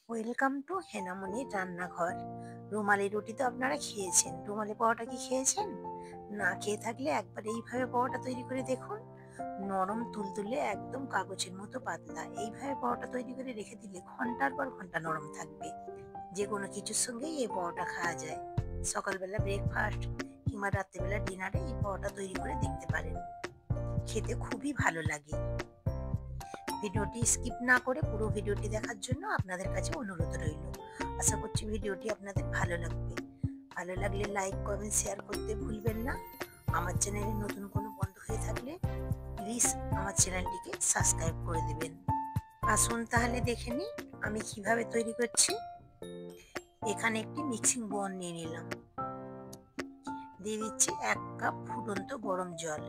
Welcome to হেনামনির রান্নাঘর। রুমালি রুটি তো আপনারা খেয়েছেন, রুমালি পরোটা কি খেয়েছেন? না খেয়ে থাকলে একবার এইভাবে পরোটা তৈরি করে দেখুন। নরম তুলতুলে একদম কাগজের মতো পাতলা, এইভাবে পরোটা তৈরি করে রেখে দিলে ঘন্টার পর ঘন্টা নরম থাকবে। যে কোনো কিছুর সঙ্গেই এই পরোটা খাওয়া যায়। সকালবেলা ব্রেকফাস্ট কিংবা রাত্রিবেলা ডিনারে এই পরোটা তৈরি করে দেখতে পারেন, খেতে খুবই ভালো লাগে। ভিডিওটি স্কিপ না করে পুরো ভিডিওটি দেখার জন্য আপনাদের কাছে অনুরোধ রইল। আশা করছি ভিডিওটি আপনাদের ভালো লাগবে। ভালো লাগলে লাইক কমেন্ট শেয়ার করতে ভুলবেন না। আমার চ্যানেলে নতুন কোনো বন্ধু হয়ে থাকলে প্লিজ আমার চ্যানেলটিকে সাবস্ক্রাইব করে দেবেন। আসুন তাহলে দেখে নিই আমি কিভাবে তৈরি করছি। এখানে একটি মিক্সিং বোল নিয়ে নিলাম, দিয়ে দিচ্ছি 1 কাপ ফুটন্ত গরম জল।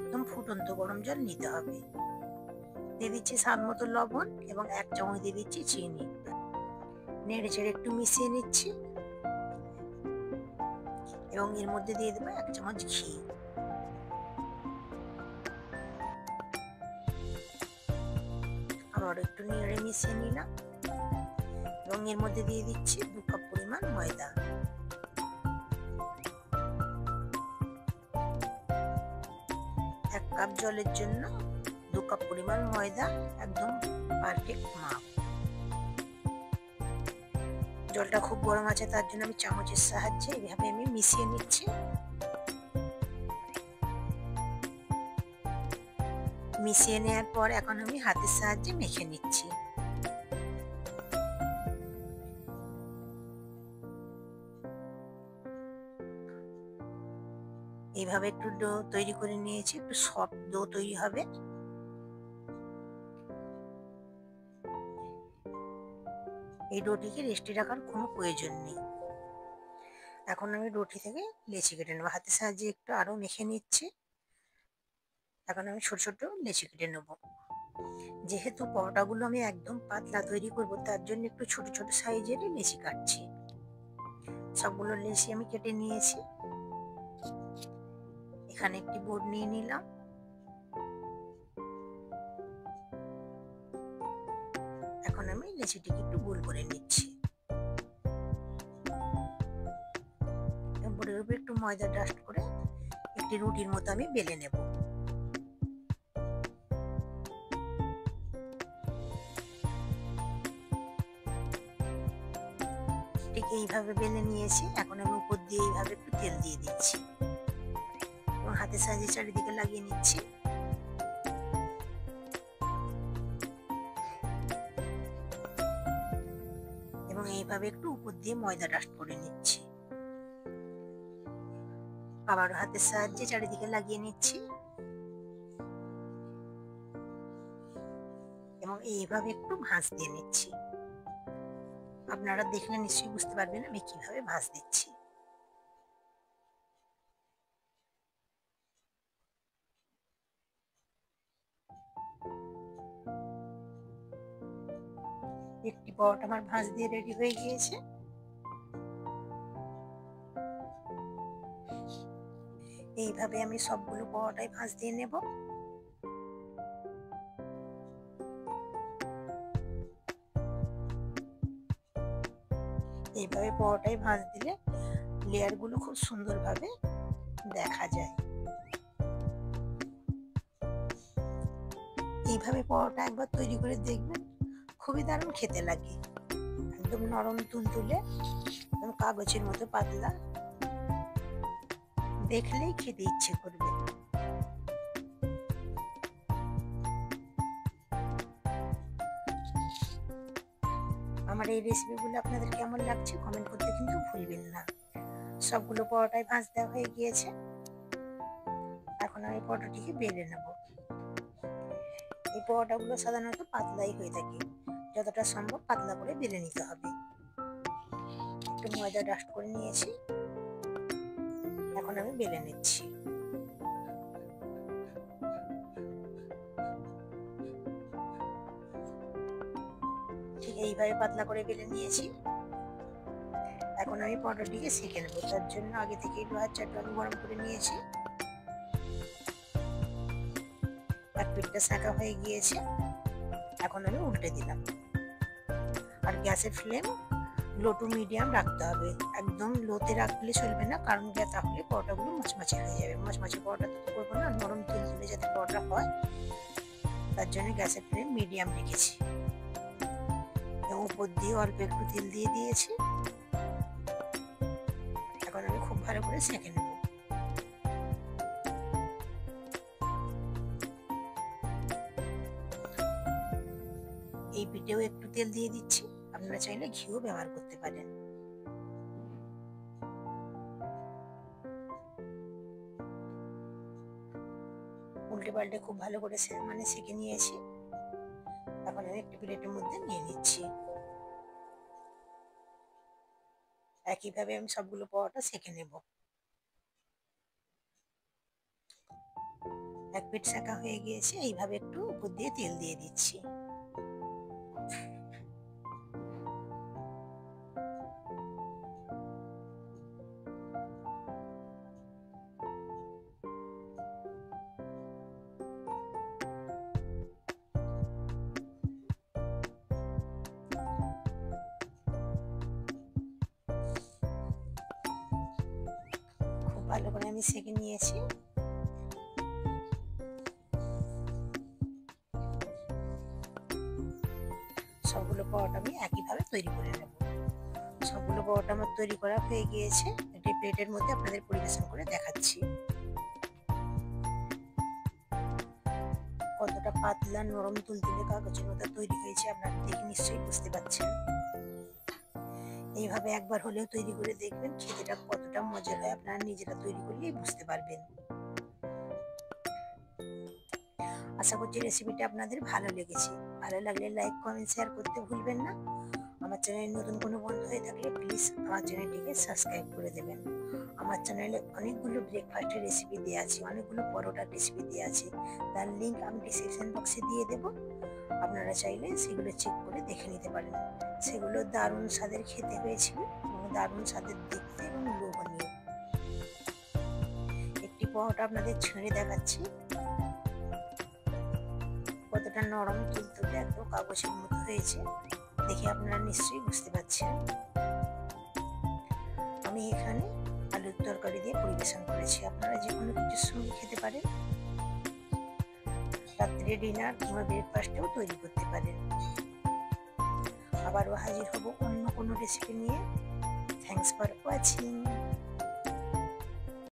একদম ফুটন্ত গরম জল নিতে হবে। দিয়ে দিচ্ছি স্বাদ মতো লবণ এবং 1 চামচ দিয়ে দিচ্ছি চিনি। নেড়ে চেড়ে একটু মিশিয়ে নিচ্ছি এবং এর মধ্যে দিয়ে দেবো 1 চামচ ঘি। আবার একটু নেড়ে মিশিয়ে নিলাম এবং এর মধ্যে দিয়ে দিচ্ছি 2 কাপ পরিমাণ ময়দা। এক কাপ জলের জন্য 2 কাপ পরিমাণ ময়দা একদম পারফেক্ট মাপ। জলটা খুব গরম আছে, তার জন্য আমি চামচের সাহায্যে এইভাবে আমি মিশিয়ে নিচ্ছি। মিশিয়ে নেওয়ার পর এখন আমি হাতের সাহায্যে মেখে নিচ্ছি। এইভাবে একটু ডো তৈরি করে নিয়েছি, একটু সফট ডো তৈরি হবে। এই ডোটিকে রেস্টে রাখার কোনো প্রয়োজন নেই। এখন আমি রুটি থেকে লেচি কেটে নেবো, হাতের সাহায্যে একটু আরো মেখে নিচ্ছি। এখন আমি ছোট ছোট লেচি কেটে নেবো। যেহেতু পরোটাগুলো আমি একদম পাতলা তৈরি করব, তার জন্য একটু ছোট ছোট সাইজের লেচি কাটছি। সবগুলো লেচি আমি কেটে নিয়েছি। এখানে একটি বোর্ড নিয়ে নিলাম, এখন আমি লেচিটিকে একটু গোল করে নিচ্ছি। বোর্ডের উপর একটু ময়দা ডাস্ট করে একটি রুটির মতো আমি বেলে নেব। ঠিক এইভাবে বেলে নিয়েছি। এখন আমি উপর দিয়ে এইভাবে একটু তেল দিয়ে দিচ্ছি এবং হাতের সাহায্যে চারিদিকে লাগিয়ে নিচ্ছি। এবং এইভাবে একটু উপর দিয়ে ময়দা ডাস্ট করে নিচ্ছি। আবার হাতের সাহায্যে চারিদিকে লাগিয়ে নিচ্ছি এবং এইভাবে একটু ভাঁজ দিয়ে নিচ্ছি। আপনারা দেখলে নিশ্চয়ই বুঝতে পারবেন আমি কিভাবে ভাঁজ দিচ্ছি। একটি পরোটা আমার ভাঁজ দিয়ে রেডি হয়ে গিয়েছে। এইভাবে আমি সবগুলো পরোটাই ভাঁজ দিয়ে নেব। এইভাবে পরোটাই ভাঁজ দিলে লেয়ারগুলো খুব সুন্দরভাবে দেখা যায়। এইভাবে পরোটা একবার তৈরি করে দেখবেন, খুবই দারুণ খেতে লাগে। একদম নরম তুলতুলে, একদম কাগজের মতো পাতলা, দেখলেই খেতে ইচ্ছে করবে। আমার এই রেসিপিগুলো আপনাদের কেমন লাগছে কমেন্ট করতে কিন্তু ভুলবেন না। সবগুলো পরোটাই ভাঁজ দেওয়া হয়ে গিয়েছে। এখন আমি পরোটাটিকে বেলে নেব। এই পরোটাগুলো সাধারণত পাতলাই হয়ে থাকে, যতটা সম্ভব পাতলা করে বেলে নিতে হবে। একটু ময়দা ডাস্ট করে নিয়েছি, এখন আমি বেলে নিচ্ছি। ঠিক এইভাবে পাতলা করে বেলে নিয়েছি। এখন আমি পরোটাটিকে সেঁকে নেবো, তার জন্য আগে থেকেই লোহার চাটু আমি গরম করে নিয়েছি। এক পিঠটা সেঁকা হয়ে গিয়েছে, এখন আমি উল্টে দিলাম। আর গ্যাসের ফ্লেম লো টু মিডিয়াম রাখতে হবে, একদম লোতে রাখলে চলবে না, কারণ গ্যাস তাহলে পরোটাগুলো মচমচে হয়ে যাবে। মচমচে পরোটা তো করবো না, নরম তুলতুলে যাতে পরোটা হয়, তার জন্য গ্যাসের ফ্লেম মিডিয়াম রেখেছি। উপর দিয়ে অল্প একটু তেল দিয়ে দিয়েছি। এখন আমি খুব ভালো করে সেঁকে নেব। এই পিঠেও একটু তেল দিয়ে দিচ্ছি, আপনারা চাইলে ঘিও ব্যবহার করতে পারেন। উল্টে পাল্টে খুব ভালো করে সেঁকে নিয়েছি। এখন আমি একটি প্লেটের মধ্যে নিয়ে নিচ্ছি। একইভাবে আমি সবগুলো পরোটা সেঁকে নেব। এক পিঠ সেঁকা হয়ে গিয়েছে, এইভাবে একটু উপর দিয়ে তেল দিয়ে দিচ্ছি। খুব ভালো করে আমি সেঁকে নিয়েছি। সবগুলো পরোটা আমি একইভাবে তৈরি করে নেব। সবগুলো পরোটা আমার তৈরি করা হয়ে গিয়েছে। একটি প্লেটের মধ্যে আপনাদের পরিবেশন করে দেখাচ্ছি। কতটা পাতলা নরম তুলতুলে কাগজের মতো তৈরি হয়েছে, আপনারা দেখে নিশ্চয়ই বুঝতে পারছেন। এইভাবে একবার হলেও তৈরি করে দেখবেন, খেতেটা কতটা মজার হয় আপনারা নিজেরা তৈরি করলেই বুঝতে পারবেন। আশা করছি রেসিপিটা আপনাদের ভালো লেগেছে। ভালো লাগলে লাইক, কমেন্ট, শেয়ার করতে ভুলবেন না। আমার চ্যানেলে নতুন কোনো বন্ধু হয়ে থাকলে প্লিজ আমার চ্যানেলটিকে সাবস্ক্রাইব করে দেবেন। আমার চ্যানেলে অনেকগুলো ব্রেকফাস্টের রেসিপি দেওয়া আছে, অনেকগুলো পরোটার রেসিপি দেওয়া আছে, তার লিঙ্ক আমি ডিসক্রিপশন বক্সে দিয়ে দেব। আপনারা চাইলে সেগুলো চেক করে দেখে নিতে পারেন। সেগুলো দারুণ স্বাদের খেতে হয়েছিল এবং দারুণ স্বাদের দেখতে এবং লোভনীয়। একটি পরোটা আপনাদের ছেড়ে দেখাচ্ছি, কতটা নরম তুলতুলে একদম কাগজের মতো হয়েছে, দেখে আপনারা নিশ্চয়ই বুঝতে পারছেন। আমি এখানে আলুর তরকারি দিয়ে পরিবেশন করেছি, আপনারা যে কোনো কিছুর সঙ্গে খেতে পারেন। রাত্রে ডিনার কিংবা ব্রেকফাস্টেও তৈরি করতে পারেন। আবারও হাজির হব অন্য কোনো রেসিপি নিয়ে। Thanks for watching.